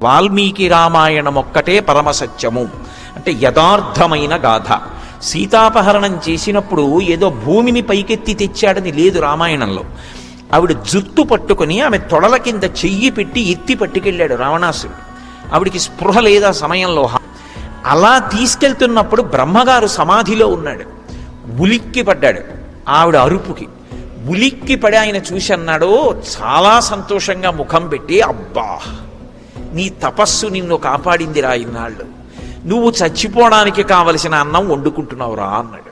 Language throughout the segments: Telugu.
వాల్మీకి రామాయణం ఒక్కటే పరమసత్యము, అంటే యథార్థమైన గాథ. సీతాపహరణం చేసినప్పుడు ఏదో భూమిని పైకెత్తి తెచ్చాడని లేదు రామాయణంలో. ఆవిడ జుత్తు పట్టుకుని ఆమె తొడల కింద చెయ్యి పెట్టి ఎత్తి పట్టుకెళ్ళాడు రావణాసురుడు. ఆవిడికి స్పృహ లేదా సమయంలో. అలా తీసుకెళ్తున్నప్పుడు బ్రహ్మగారు సమాధిలో ఉన్నాడు. ఉలిక్కి పడ్డాడు ఆవిడ అరుపుకి. ఉలిక్కి పడి ఆయన చూసి అన్నాడు, చాలా సంతోషంగా ముఖం పెట్టి, అబ్బా నీ తపస్సు నిన్ను కాపాడిందిరా, ఇన్నాళ్ళు నువ్వు చచ్చిపోవడానికి కావలసిన అన్నం వండుకుంటున్నావురా అన్నాడు.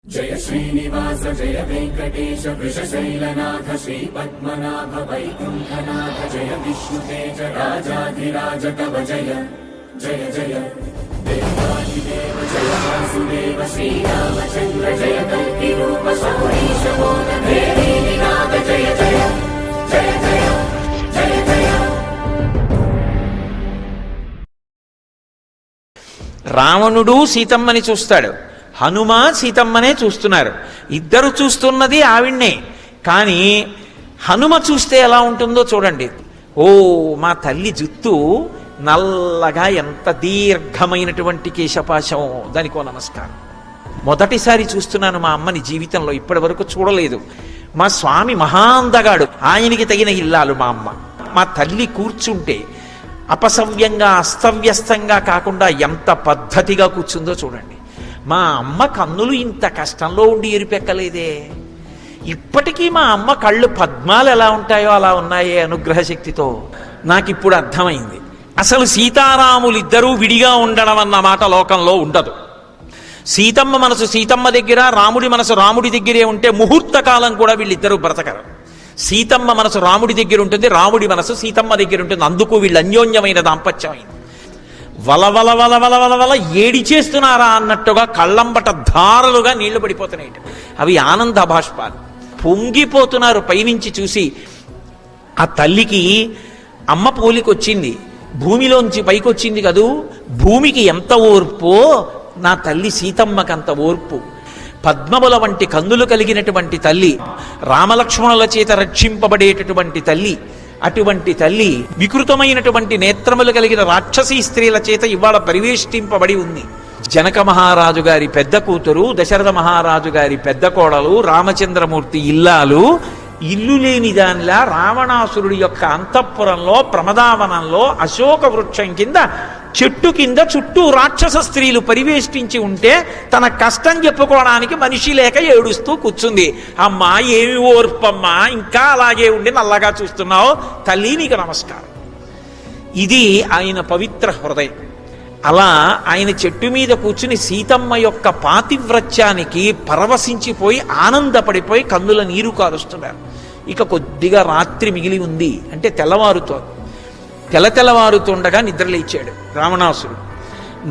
జయ శ్రీనివాస జయ వెంకటేశ వృషశైలనాథ శ్రీ పద్మనాభ వైకుంఠనాథ జయ విష్ణుతేజ రాజాధిరాజ కవ జయ జయ జయ దేవాదిదేవ జయ వాసుదేవ శ్రీరామచంద్ర జయ కల్కి రూప శౌరీశ మోద దేవీ నినాద జయ జయ జయ జయ జయ జయ. రావణుడు సీతమ్మని చూస్తాడు, హనుమ సీతమ్మనే చూస్తున్నారు. ఇద్దరు చూస్తున్నది ఆవిడ్నే. కానీ హనుమ చూస్తే ఎలా ఉంటుందో చూడండి. ఓ మా తల్లి జుత్తు నల్లగా ఎంత దీర్ఘమైనటువంటి కేశపాశం, దానికో నమస్కారం. మొదటిసారి చూస్తున్నాను మా అమ్మని జీవితంలో, ఇప్పటి వరకు చూడలేదు. మా స్వామి మహాందగాడు, ఆయనకి తగిన ఇల్లాలు మా అమ్మ. మా తల్లి కూర్చుంటే అపసవ్యంగా అస్తవ్యస్తంగా కాకుండా ఎంత పద్ధతిగా కూర్చుందో చూడండి. మా అమ్మ కన్నులు ఇంత కష్టంలో ఉండి ఎరిపెక్కలేదే. ఇప్పటికీ మా అమ్మ కళ్ళు పద్మాలు ఎలా ఉంటాయో అలా ఉన్నాయే అనుగ్రహ శక్తితో. నాకు ఇప్పుడు అర్థమైంది, అసలు సీతారాములిద్దరూ విడిగా ఉండడం అన్న మాట లోకంలో ఉండదు. సీతమ్మ మనసు సీతమ్మ దగ్గర, రాముడి మనసు రాముడి దగ్గరే ఉంటే ముహూర్త కాలం కూడా వీళ్ళిద్దరూ బ్రతకరు. సీతమ్మ మనసు రాముడి దగ్గర ఉంటుంది, రాముడి మనసు సీతమ్మ దగ్గర ఉంటుంది. అందుకు వీళ్ళు అన్యోన్యమైన దాంపత్యమైంది. వలవల వలవల వలవల ఏడి చేస్తున్నారా అన్నట్టుగా కళ్ళంబట ధారలుగా నీళ్లు పడిపోతున్నాయి. అవి ఆనంద బాష్పాలు. పొంగిపోతున్నారు పైనుంచి చూసి. ఆ తల్లికి అమ్మ పోలికొచ్చింది, భూమిలోంచి పైకొచ్చింది కదూ. భూమికి ఎంత ఓర్పో నా తల్లి సీతమ్మకంత ఓర్పు. పద్మముల వంటి కన్నులు కలిగినటువంటి తల్లి, రామలక్ష్మణుల చేత రక్షింపబడేటటువంటి తల్లి. అటువంటి తల్లి వికృతమైనటువంటి నేత్రములు కలిగిన రాక్షసీ స్త్రీల చేత ఇవాళ పరివేష్టింపబడి ఉంది. జనక మహారాజు గారి పెద్ద కూతురు, దశరథ మహారాజు గారి పెద్ద కోడలు, రామచంద్రమూర్తి ఇల్లాలు ఇల్లు లేని దానిలా రావణాసురుడి యొక్క అంతఃపురంలో ప్రమదావనంలో అశోక వృక్షం కింద చెట్టు కింద చుట్టూ రాక్షస స్త్రీలు పరివేష్టించి ఉంటే తన కష్టం చెప్పుకోవడానికి మనిషి లేక ఏడుస్తూ కూర్చుంది. అమ్మా ఏమి ఓర్పమ్మా, ఇంకా అలాగే ఉండి నల్లగా చూస్తున్నావు, తల్లి నీకు నమస్కారం. ఇది ఆయన పవిత్ర హృదయం. అలా ఆయన చెట్టు మీద కూర్చుని సీతమ్మ యొక్క పాతివ్రత్యానికి పరవశించిపోయి ఆనందపడిపోయి కన్నుల నీరు కారుస్తున్నారు. ఇక కొద్దిగా రాత్రి మిగిలి ఉంది అంటే తెల్లవారుతోంది. తెల్లవారుతుండగా నిద్రలేచాడు రావణాసురుడు.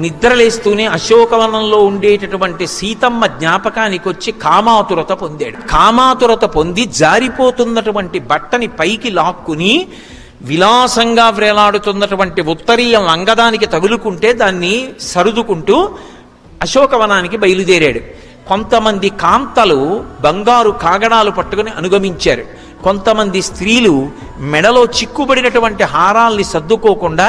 నిద్రలేస్తూనే అశోకవనంలో ఉండేటటువంటి సీతమ్మ జ్ఞాపకానికి వచ్చి కామాతురత పొందాడు. కామాతురత పొంది జారిపోతున్నటువంటి బట్టని పైకి లాక్కుని విలాసంగా వ్రేలాడుతున్నటువంటి ఉత్తరీయం లంగదానికి తగులుకుంటే దాన్ని సరుదుకుంటూ అశోకవనానికి బయలుదేరాడు. కొంతమంది కాంతలు బంగారు కాగడాలు పట్టుకుని అనుగమించారు. కొంతమంది స్త్రీలు మెడలో చిక్కుబడినటువంటి హారాల్ని సర్దుకోకుండా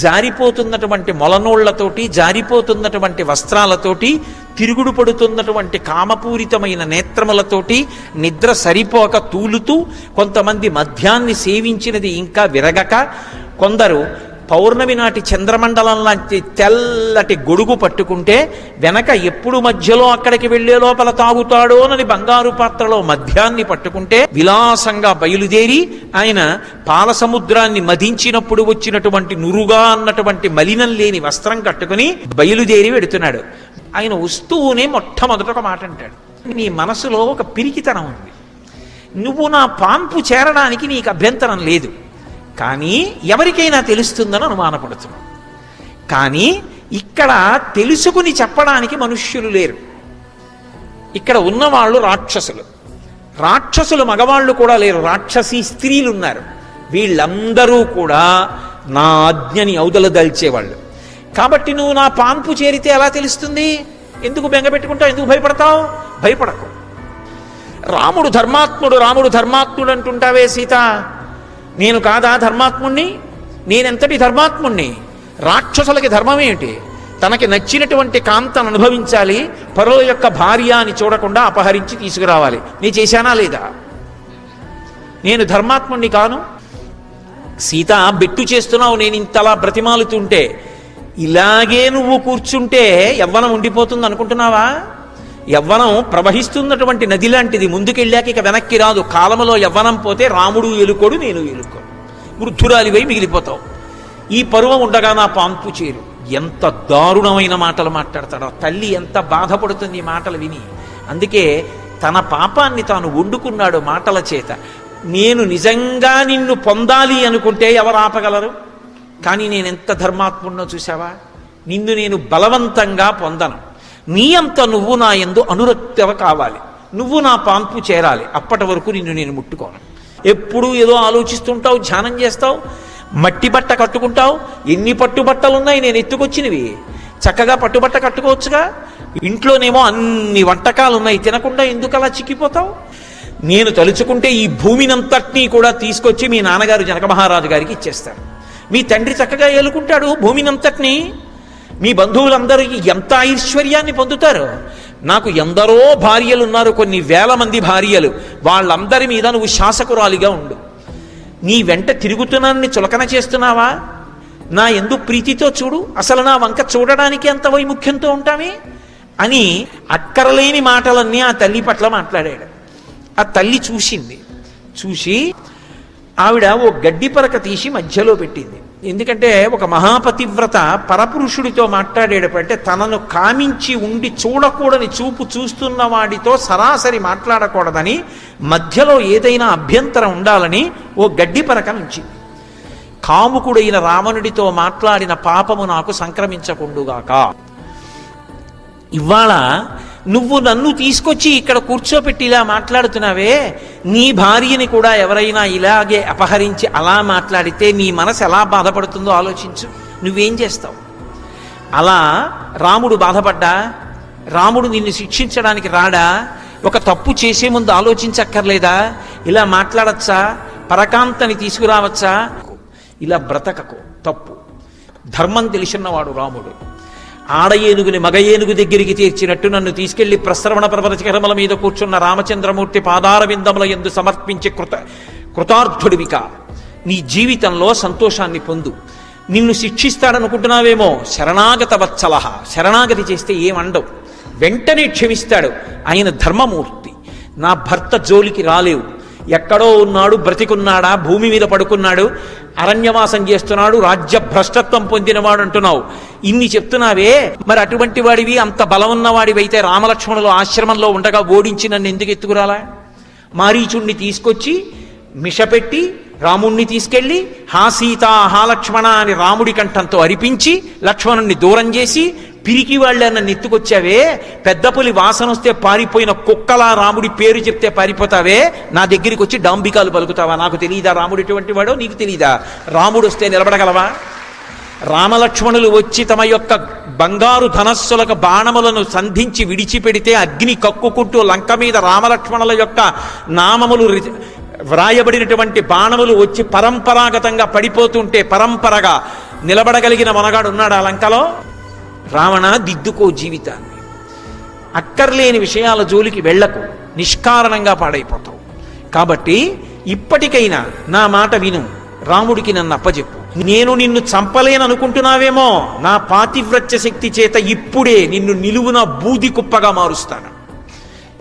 జారిపోతున్నటువంటి మొలనోళ్లతోటి, జారిపోతున్నటువంటి వస్త్రాలతోటి, తిరుగుడు పడుతున్నటువంటి కామపూరితమైన నేత్రములతోటి నిద్ర సరిపోక తూలుతూ, కొంతమంది మద్యాన్ని సేవించినది ఇంకా విరగక, కొందరు పౌర్ణమి నాటి చంద్రమండలం లాంటి తెల్లటి గొడుగు పట్టుకుంటే వెనక ఎప్పుడు మధ్యలో అక్కడికి వెళ్లే లోపల తాగుతాడోనని బంగారు పాత్రలో మద్యాన్ని పట్టుకుంటే విలాసంగా బయలుదేరి ఆయన పాల సముద్రాన్ని మదించినప్పుడు వచ్చినటువంటి నురుగా అన్నటువంటి మలినం లేని వస్త్రం కట్టుకుని బయలుదేరి వెడుతున్నాడు. ఆయన వస్తూనే మొట్టమొదట ఒక మాట అంటాడు, నీ మనసులో ఒక పిరికితనం ఉంది, నువ్వు నా పాంపు చేరడానికి నీకు అభ్యంతరం లేదు, కానీ ఎవరికైనా తెలుస్తుందని అనుమానపడుతున్నావు. కానీ ఇక్కడ తెలుసుకుని చెప్పడానికి మనుష్యులు లేరు. ఇక్కడ ఉన్నవాళ్ళు రాక్షసులు. రాక్షసులు మగవాళ్ళు కూడా లేరు, రాక్షసీ స్త్రీలు ఉన్నారు. వీళ్ళందరూ కూడా నా ఆజ్ఞని అవతల దల్చేవాళ్ళు. కాబట్టి నువ్వు నా పాంపు చేరితే ఎలా తెలుస్తుంది? ఎందుకు బెంగ పెట్టుకుంటావు? ఎందుకు భయపడతావు? భయపడకు. రాముడు ధర్మాత్ముడు, రాముడు ధర్మాత్ముడు అంటుంటావే సీత, నేను కాదా ధర్మాత్ముణ్ణి? నేనెంతటి ధర్మాత్ముణ్ణి? రాక్షసులకి ధర్మం ఏమిటి? తనకి నచ్చినటువంటి కాంతను అనుభవించాలి, పరుల యొక్క భార్య అని చూడకుండా అపహరించి తీసుకురావాలి. నేను చేశానా లేదా? నేను ధర్మాత్ముణ్ణి కాను. సీత, బెట్టు చేస్తున్నావు, నేను ఇంతలా బ్రతిమాలుతుంటే ఇలాగే నువ్వు కూర్చుంటే యవ్వనం ఉండిపోతుంది అనుకుంటున్నావా? యవ్వనం ప్రవహిస్తున్నటువంటి నది లాంటిది, ముందుకెళ్ళాక ఇక వెనక్కి రాదు. కాలములో యవ్వనం పోతే రాముడు ఎలుకోడు, నేను ఎలుకోడు, వృద్ధురాలివై మిగిలిపోతావు. ఈ పరువం ఉండగా నా పాంపు చేరు. ఎంత దారుణమైన మాటలు మాట్లాడతాడో. తల్లి ఎంత బాధపడుతుంది ఈ మాటలు విని. అందుకే తన పాపాన్ని తాను వండుకున్నాడు మాటల చేత. నేను నిజంగా నిన్ను పొందాలి అనుకుంటే ఎవరు ఆపగలరు? కానీ నేనెంత ధర్మాత్ముడినో చూసావా? నిన్ను నేను బలవంతంగా పొందను. నీ అంత నువ్వు నా యందు అనురక్తవ కావాలి, నువ్వు నా పాంపు చేరాలి. అప్పటి వరకు నిన్ను నేను ముట్టుకోను. ఎప్పుడూ ఏదో ఆలోచిస్తుంటావు, ధ్యానం చేస్తావు, మట్టి బట్ట కట్టుకుంటావు. ఎన్ని పట్టుబట్టలున్నాయి నేను ఎత్తుకొచ్చినవి. చక్కగా పట్టుబట్ట కట్టుకోవచ్చుగా. ఇంట్లోనేమో అన్ని వంటకాలు ఉన్నాయి, తినకుండా ఎందుకు అలా చిక్కిపోతావు? నేను తలుచుకుంటే ఈ భూమినంతటినీ కూడా తీసుకొచ్చి మీ నాన్నగారు జనక మహారాజు గారికి ఇచ్చేస్తారు. మీ తండ్రి చక్కగా ఏలుకుంటాడు భూమినంతటినీ. మీ బంధువులందరూ ఎంత ఐశ్వర్యాన్ని పొందుతారు. నాకు ఎందరో భార్యలు ఉన్నారు, కొన్ని వేల మంది భార్యలు. వాళ్ళందరి మీద నువ్వు శాసకురాలిగా ఉండు. నీ వెంట తిరుగుతున్నాన్ని చులకన చేస్తున్నావా? నా యందు ప్రీతితో చూడు, అసలు నా వంక చూడడానికి ఎంత వైముఖ్యంతో ఉంటామే అని అక్కరలేని మాటలన్నీ ఆ తల్లి పట్ల మాట్లాడాడు. ఆ తల్లి చూసింది. చూసి ఆవిడ ఓ గడ్డి పరక తీసి మధ్యలో పెట్టింది. ఎందుకంటే ఒక మహాపతివ్రత పరపురుషుడితో మాట్లాడేటంటే తనను కామించి ఉండి చూడకూడని చూపు చూస్తున్న వాడితో సరాసరి మాట్లాడకూడదని, మధ్యలో ఏదైనా అభ్యంతరం ఉండాలని ఓ గడ్డి పరక నుంచి. కాముకుడైన రావణుడితో మాట్లాడిన పాపము నాకు సంక్రమించకుండుగాక. ఇవాళ నువ్వు నన్ను తీసుకొచ్చి ఇక్కడ కూర్చోపెట్టి ఇలా మాట్లాడుతున్నావే, నీ భార్యని కూడా ఎవరైనా ఇలాగే అపహరించి అలా మాట్లాడితే నీ మనసు ఎలా బాధపడుతుందో ఆలోచించు. నువ్వేం చేస్తావు? అలా రాముడు బాధపడ్డా? రాముడు నిన్ను శిక్షించడానికి రాడా? ఒక తప్పు చేసే ముందు ఆలోచించక్కర్లేదా? ఇలా మాట్లాడచ్చా? పరకాంతని తీసుకురావచ్చా? ఇలా బ్రతకకు, తప్పు. ధర్మం తెలిసినవాడు రాముడు. ఆడ ఏనుగుని మగ ఏనుగు దగ్గరికి తీర్చినట్టు నన్ను తీసుకెళ్లి ప్రస్రవణ పర్వత శిఖరముల మీద కూర్చున్న రామచంద్రమూర్తి పాదార విందముల యందు సమర్పించి కృతార్థుడివిక. నీ జీవితంలో సంతోషాన్ని పొందు. నిన్ను శిక్షిస్తాడనుకుంటున్నావేమో, శరణాగత వత్సలహ. శరణాగతి చేస్తే ఏమండవు, వెంటనే క్షమిస్తాడు. ఆయన ధర్మమూర్తి. నా భర్త జోలికి రాలేవు. ఎక్కడో ఉన్నాడు, బ్రతికున్నాడా, భూమి మీద పడుకున్నాడు, అరణ్యవాసం చేస్తున్నాడు, రాజ్య భ్రష్టత్వం పొందినవాడు అంటున్నావు. ఇన్ని చెప్తున్నావే, మరి అటువంటి వాడివి, అంత బలం ఉన్నవాడివైతే రామలక్ష్మణులు ఆశ్రమంలో ఉండగా ఓడించి నన్ను ఎందుకు ఎత్తుకురాలా? మారీచుణ్ణి తీసుకొచ్చి మిషపెట్టి రాముణ్ణి తీసుకెళ్లి హా సీత హా లక్ష్మణ అని రాముడి కంఠంతో అరిపించి లక్ష్మణుణ్ణి దూరం చేసి పిరికి వాళ్ళన్న నెత్తుకొచ్చావే. పెద్ద పులి వాసన వస్తే పారిపోయిన కుక్కలా రాముడి పేరు చెప్తే పారిపోతావే. నా దగ్గరికి వచ్చి డాంబికాలు పలుకుతావా? నాకు తెలియదా రాముడు ఎటువంటి వాడో? నీకు తెలియదా? రాముడు వస్తే నిలబడగలవా? రామలక్ష్మణులు వచ్చి తమ యొక్క బంగారు ధనస్సులకు బాణములను సంధించి విడిచిపెడితే అగ్ని కక్కుకుంటూ లంక మీద రామలక్ష్మణుల యొక్క నామములు వ్రాయబడినటువంటి బాణములు వచ్చి పరంపరాగతంగా పడిపోతుంటే పరంపరగా నిలబడగలిగిన మనగాడు ఉన్నాడు ఆ లంకలో? రావణ, దిద్దుకో జీవితాన్ని. అక్కర్లేని విషయాల జోలికి వెళ్లకు, నిష్కారణంగా పాడైపోతావు. కాబట్టి ఇప్పటికైనా నా మాట విను, రాముడికి నన్ను అప్పజెప్పు. నేను నిన్ను చంపలేననుకుంటున్నావేమో, నా పాతివ్రత్య శక్తి చేత ఇప్పుడే నిన్ను నిలువున బూది కుప్పగా మారుస్తాను.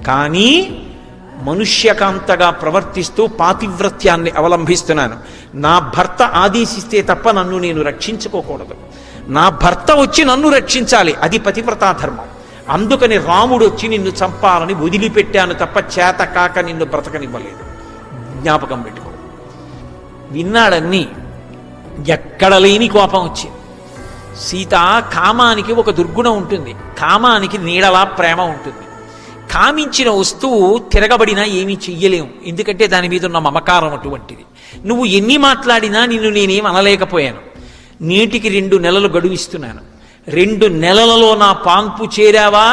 కానీ మనుష్యకాంతగా ప్రవర్తిస్తూ పాతివ్రత్యాన్ని అవలంబిస్తున్నాను. నా భర్త ఆదేశిస్తే తప్ప నన్ను నేను రక్షించుకోకూడదు. నా భర్త వచ్చి నన్ను రక్షించాలి, అది పతివ్రతా ధర్మం. అందుకని రాముడు వచ్చి నిన్ను చంపాలని వదిలిపెట్టాను తప్ప చేత కాక నిన్ను బ్రతకనివ్వలేదు. జ్ఞాపకం పెట్టుకో. విన్నాడన్నీ. ఎక్కడ లేని కోపం వచ్చింది. సీత, కామానికి ఒక దుర్గుణం ఉంటుంది, కామానికి నీడలా ప్రేమ ఉంటుంది. కామించిన వస్తువు తిరగబడినా ఏమీ చెయ్యలేము, ఎందుకంటే దాని మీద ఉన్న మమకారం అటువంటిది. నువ్వు ఎన్ని మాట్లాడినా నిన్ను నేనేం అనలేకపోయాను. నేటికి 2 నెలలు గడువిస్తున్నాను. 2 నెలలలో నా పాన్పు చేరావా?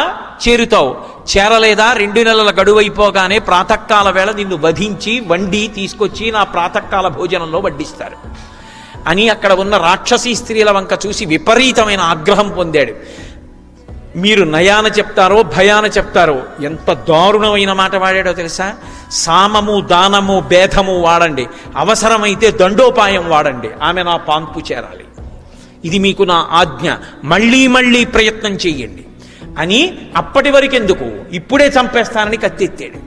చేరుతావు. చేరలేదా? 2 నెలల గడువైపోగానే ప్రాతకాల వేళ నిన్ను వధించి వండి తీసుకొచ్చి నా ప్రాతకాల భోజనంలో వడ్డిస్తారు అని అక్కడ ఉన్న రాక్షసీ స్త్రీల వంక చూసి విపరీతమైన ఆగ్రహం పొందాడు. మీరు నయాన చెప్తారో భయాన చెప్తారో, ఎంత దారుణమైన మాట వాడాడో తెలుసా? సామము దానము భేదము వాడండి, అవసరమైతే దండోపాయం వాడండి, ఆమె నా పాన్పు చేరాలి, ఇది మీకు నా ఆజ్ఞ, మళ్ళీ మళ్ళీ ప్రయత్నం చెయ్యండి అని. అప్పటి వరకెందుకు, ఇప్పుడే చంపేస్తానని కత్తెత్తాడు.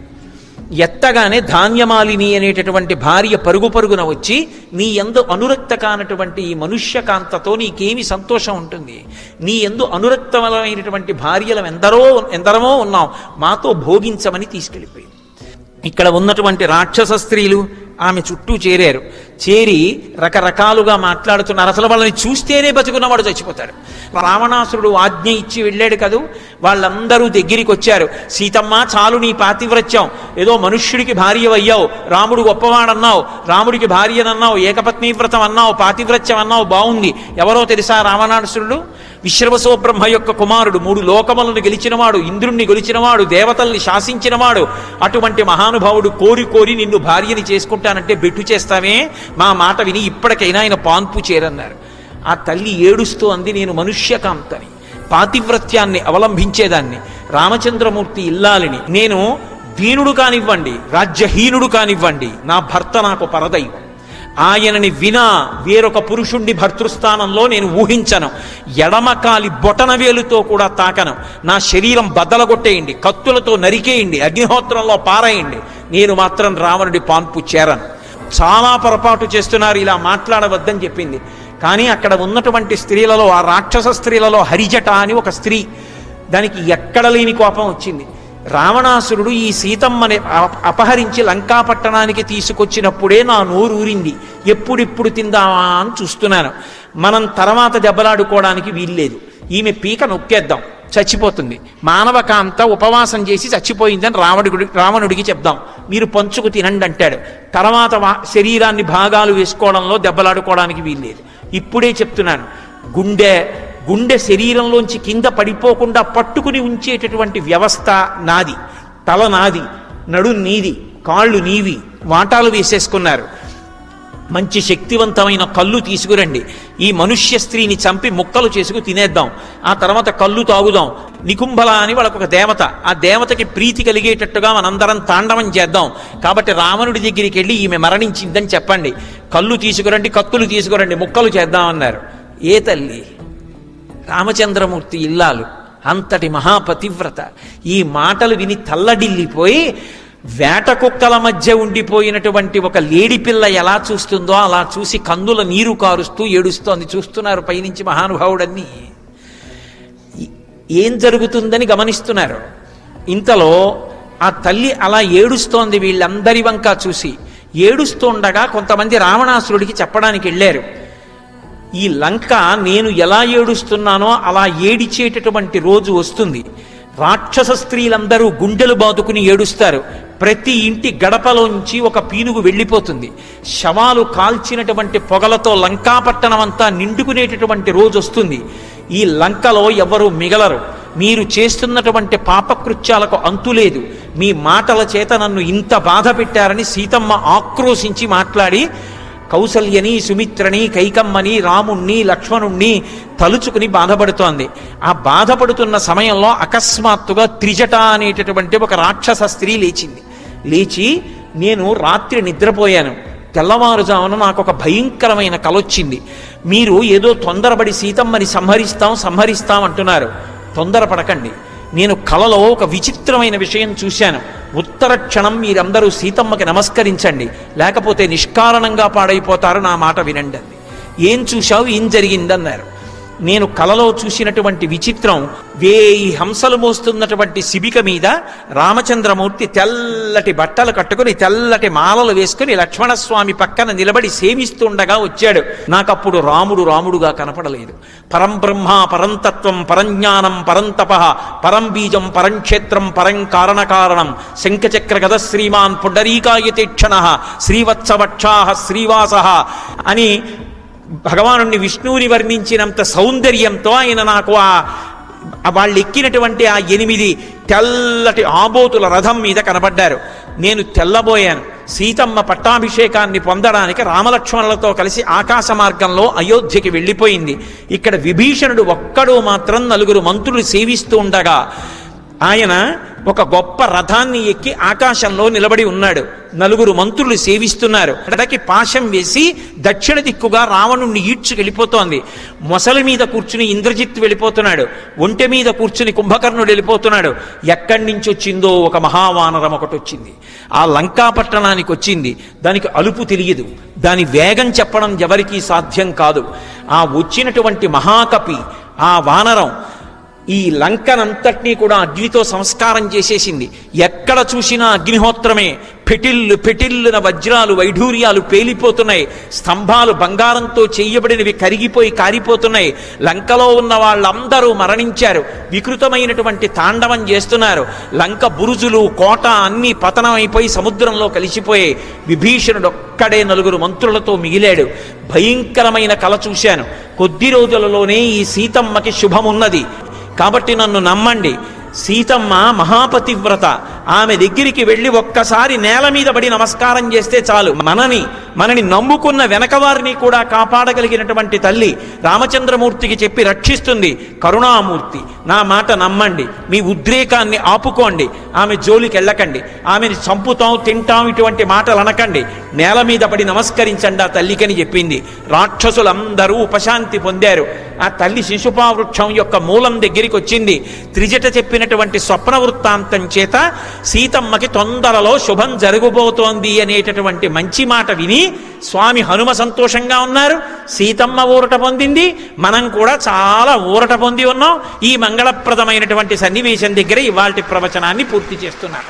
ఎత్తగానే ధాన్యమాలిని అనేటటువంటి భార్య పరుగు పరుగున వచ్చి, నీ యందు అనురక్త కానటువంటి ఈ మనుష్యకాంతతో నీకేమి సంతోషం ఉంటుంది? నీ యందు అనురక్తమైనటువంటి భార్యలు ఎందరమో ఉన్నాం, మాతో భోగించమని తీసుకెళ్ళిపోయింది. ఇక్కడ ఉన్నటువంటి రాక్షస స్త్రీలు ఆమె చుట్టూ చేరారు. చేరి రకరకాలుగా మాట్లాడుతున్నారు. అసలు వాళ్ళని చూస్తేనే బతుకున్నవాడు చచ్చిపోతాడు. రావణాసురుడు ఆజ్ఞ ఇచ్చి వెళ్ళాడు కదూ, వాళ్ళందరూ దగ్గరికి వచ్చారు. సీతమ్మ చాలు నీ పాతివ్రత్యం, ఏదో మనుష్యుడికి భార్య అయ్యావు, రాముడు గొప్పవాడన్నావు, రాముడికి భార్యనన్నావు, ఏకపత్ని వ్రతం అన్నావు, పాతివ్రత్యం అన్నావు, బాగుంది. ఎవరో తెలుసా రావణాసురుడు? విశ్రవసో బ్రహ్మ యొక్క కుమారుడు, 3 లోకములను గెలిచినవాడు, ఇంద్రుణ్ణి గెలిచినవాడు, దేవతల్ని శాసించినవాడు. అటువంటి మహానుభావుడు కోరి కోరి నిన్ను భార్యని చేసుకుంటానంటే బెట్టు చేస్తామే, మా మాట విని ఇప్పటికైనా ఆయన పాన్పు చేరన్నారు. ఆ తల్లి ఏడుస్తూ అంది, నేను మనుష్యకాంతని, పాతివ్రత్యాన్ని అవలంబించేదాన్ని, రామచంద్రమూర్తి ఇల్లాలిని, నేను దీనుడు కానివ్వండి, రాజ్యహీనుడు కానివ్వండి, నా భర్త నాకు పరదైవం, ఆయనని వినా వేరొక పురుషుణ్ణి భర్తృస్థానంలో నేను ఊహించను, ఎడమకాలి బొటన వేలుతో కూడా తాకను, నా శరీరం బద్దలగొట్టేయండి, కత్తులతో నరికేయండి, అగ్నిహోత్రంలో పారేయండి, నేను మాత్రం రావణుడి పాన్పు చేరను. చాలా పొరపాటు చేస్తున్నారు, ఇలా మాట్లాడవద్దని చెప్పింది. కానీ అక్కడ ఉన్నటువంటి స్త్రీలలో, ఆ రాక్షస స్త్రీలలో హరిజట అని ఒక స్త్రీ, దానికి ఎక్కడ లేని కోపం వచ్చింది. రావణాసురుడు ఈ సీతమ్మని అపహరించి లంకాపట్టణానికి తీసుకొచ్చినప్పుడే నా నోరు ఊరింది, ఎప్పుడిప్పుడు తిందామా అని చూస్తున్నాను. మనం తర్వాత దెబ్బలాడుకోవడానికి వీల్లేదు, ఈమె పీక నొక్కేద్దాం, చచ్చిపోతుంది, మానవకాంత ఉపవాసం చేసి చచ్చిపోయిందని రావణుడికి చెప్దాం, మీరు పంచుకు తినండి అంటాడు. తర్వాత శరీరాన్ని భాగాలు వేసుకోవడంలో దెబ్బలాడుకోవడానికి వీల్లేదు. ఇప్పుడే చెప్తున్నాను, గుండె శరీరంలోంచి కింద పడిపోకుండా పట్టుకుని ఉంచేటటువంటి వ్యవస్థ నాది, తల నాది, నడు నీది, కాళ్ళు నీవి, వాటాలు వేసేసుకున్నారు. మంచి శక్తివంతమైన కళ్ళు తీసుకురండి, ఈ మనుష్య స్త్రీని చంపి ముక్కలు చేసుకు తినేద్దాం, ఆ తర్వాత కళ్ళు తాగుదాం. నికుంభల అని వాళ్ళకు ఒక దేవత, ఆ దేవతకి ప్రీతి కలిగేటట్టుగా మనందరం తాండవం చేద్దాం. కాబట్టి రావణుడి దగ్గరికి వెళ్ళి ఈమె మరణించిందని చెప్పండి, కళ్ళు తీసుకురండి, కత్తులు తీసుకురండి, ముక్కలు చేద్దామన్నారు. ఏ తల్లి? రామచంద్రమూర్తి ఇల్లాలు, అంతటి మహాపతివ్రత. ఈ మాటలు విని తల్లడిల్లిపోయి, వేట కుక్కల మధ్య ఉండిపోయినటువంటి ఒక లేడి పిల్ల ఎలా చూస్తుందో అలా చూసి కందుల నీరు కారుస్తూ ఏడుస్తోంది. చూస్తున్నారు పైనుంచి మహానుభావుడన్ని, ఏం జరుగుతుందని గమనిస్తున్నారు. ఇంతలో ఆ తల్లి అలా ఏడుస్తోంది, వీళ్ళందరి వంక చూసి ఏడుస్తుండగా కొంతమంది రావణాసురుడికి చెప్పడానికి వెళ్ళారు, ఈ లంక నేను ఎలా ఏడుస్తున్నానో అలా ఏడిచేటటువంటి రోజు వస్తుంది, రాక్షస స్త్రీలందరూ గుండెలు బాదుకుని ఏడుస్తారు, ప్రతి ఇంటి గడపలోంచి ఒక పీనుగు వెళ్ళిపోతుంది, శవాలు కాల్చినటువంటి పొగలతో లంకాపట్టణం అంతా నిండుకునేటటువంటి రోజు వస్తుంది. ఈ లంకలో ఎవరు మిగలరు, మీరు చేస్తున్నటువంటి పాపకృత్యాలకు అంతులేదు, మీ మాటల చేత నన్ను ఇంత బాధ పెట్టారని సీతమ్మ ఆక్రోశించి మాట్లాడి కౌసల్యని, సుమిత్రని, కైకమ్మని, రాముణ్ణి, లక్ష్మణుణ్ణి తలుచుకుని బాధపడుతోంది. ఆ బాధపడుతున్న సమయంలో అకస్మాత్తుగా త్రిజట అనేటటువంటి ఒక రాక్షస స్త్రీ లేచింది. లేచి, నేను రాత్రి నిద్రపోయాను, తెల్లవారుజామున నాకు ఒక భయంకరమైన కలొచ్చింది, మీరు ఏదో తొందరపడి సీతమ్మని సంహరిస్తాం అంటున్నారు, తొందరపడకండి, నేను కలలో ఒక విచిత్రమైన విషయం చూశాను, ఉత్తర క్షణం మీరందరూ సీతమ్మకి నమస్కరించండి, లేకపోతే నిష్కారణంగా పాడైపోతారు, నా మాట వినండి అంది. ఏం చూశావు, ఏం జరిగిందన్నారు. నేను కలలో చూసినటువంటి విచిత్రం, 1000 హంసలు మోస్తున్నటువంటి శిబిక మీద రామచంద్రమూర్తి తెల్లటి బట్టలు కట్టుకుని, తెల్లటి మాలలు వేసుకుని లక్ష్మణస్వామి పక్కన నిలబడి సేవిస్తుండగా వచ్చాడు. నాకప్పుడు రాముడుగా కనపడలేదు. పరం బ్రహ్మ, పరంతత్వం, పరంజ్ఞానం, పరంతప, పరం బీజం, పరంక్షేత్రం, పరం కారణకారణం, శంఖచక్ర గద శ్రీమాన్ పుండరీకాయతేక్షణ, శ్రీవత్సవక్షా శ్రీవాస అని భగవానుణ్ణి, విష్ణువుని వర్ణించినంత సౌందర్యంతో ఆయన నాకు ఆ వాళ్ళు ఎక్కినటువంటి ఆ 8 తెల్లటి ఆబోతుల రథం మీద కనబడ్డారు. నేను తెల్లబోయాను. సీతమ్మ పట్టాభిషేకాన్ని పొందడానికి రామలక్ష్మణులతో కలిసి ఆకాశ మార్గంలో అయోధ్యకి వెళ్ళిపోయింది. ఇక్కడ విభీషణుడు ఒక్కడు మాత్రం 4 మంత్రులు సేవిస్తూ ఉండగా ఆయన ఒక గొప్ప రథాన్ని ఎక్కి ఆకాశంలో నిలబడి ఉన్నాడు. 4 మంత్రులు సేవిస్తున్నారు. అక్కడికి పాశం వేసి దక్షిణ దిక్కుగా రావణుణ్ణి ఈడ్చుకెళ్ళిపోతోంది. మొసలి మీద కూర్చుని ఇంద్రజిత్ వెళ్ళిపోతున్నాడు. ఒంటె మీద కూర్చుని కుంభకర్ణుడు వెళ్ళిపోతున్నాడు. ఎక్కడి నుంచి వచ్చిందో ఒక మహావానరం ఒకటి వచ్చింది. ఆ లంకాపట్టణానికి వచ్చింది. దానికి అలుపు తెలియదు. దాని వేగం చెప్పడం ఎవరికీ సాధ్యం కాదు. ఆ వచ్చినటువంటి మహాకపి ఆ వానరం ఈ లంకనంతటినీ కూడా అగ్నితో సంస్కారం చేసేసింది. ఎక్కడ చూసినా అగ్నిహోత్రమే. పెటిల్లున వజ్రాలు వైఢూర్యాలు పేలిపోతున్నాయి. స్తంభాలు బంగారంతో చేయబడినవి కరిగిపోయి కారిపోతున్నాయి. లంకలో ఉన్న వాళ్ళందరూ మరణించారు. వికృతమైనటువంటి తాండవం చేస్తున్నారు. లంక బురుజులు కోట అన్నీ పతనం అయిపోయి సముద్రంలో కలిసిపోయాయి. విభీషణుడు ఒక్కడే 4 మంత్రులతో మిగిలాడు. భయంకరమైన కల చూశాను. కొద్ది రోజులలోనే ఈ సీతమ్మకి శుభమున్నది కాబట్టి నన్ను నమ్మండి. సీతమ్మ మహాపతివ్రత. ఆమె దగ్గరికి వెళ్ళి ఒక్కసారి నేల మీద పడి నమస్కారం చేస్తే చాలు. మనని నమ్ముకున్న వెనకవారిని కూడా కాపాడగలిగినటువంటి తల్లి. రామచంద్రమూర్తికి చెప్పి రక్షిస్తుంది. కరుణామూర్తి. నా మాట నమ్మండి. మీ ఉద్రేకాన్ని ఆపుకోండి. ఆమె జోలికి వెళ్ళకండి. ఆమెని చంపుతాం తింటాం ఇటువంటి మాటలు అనకండి. నేల మీద పడి నమస్కరించండి ఆ తల్లికని చెప్పింది. రాక్షసులందరూ ఉపశాంతి పొందారు. ఆ తల్లి శిశుపావృక్షం యొక్క మూలం దగ్గరికి వచ్చింది. త్రిజట చెప్పినటువంటి స్వప్న వృత్తాంతం చేత సీతమ్మకి తొందరలో శుభం జరగబోతోంది అనేటటువంటి మంచి మాట విని స్వామి హనుమ సంతోషంగా ఉన్నారు. సీతమ్మ ఊరట పొందింది. మనం కూడా చాలా ఊరట పొంది ఉన్నాం. ఈ మంగళప్రదమైనటువంటి సన్నివేశం దగ్గర ఇవాల్టి ప్రవచనాన్ని పూర్తి చేస్తున్నారు.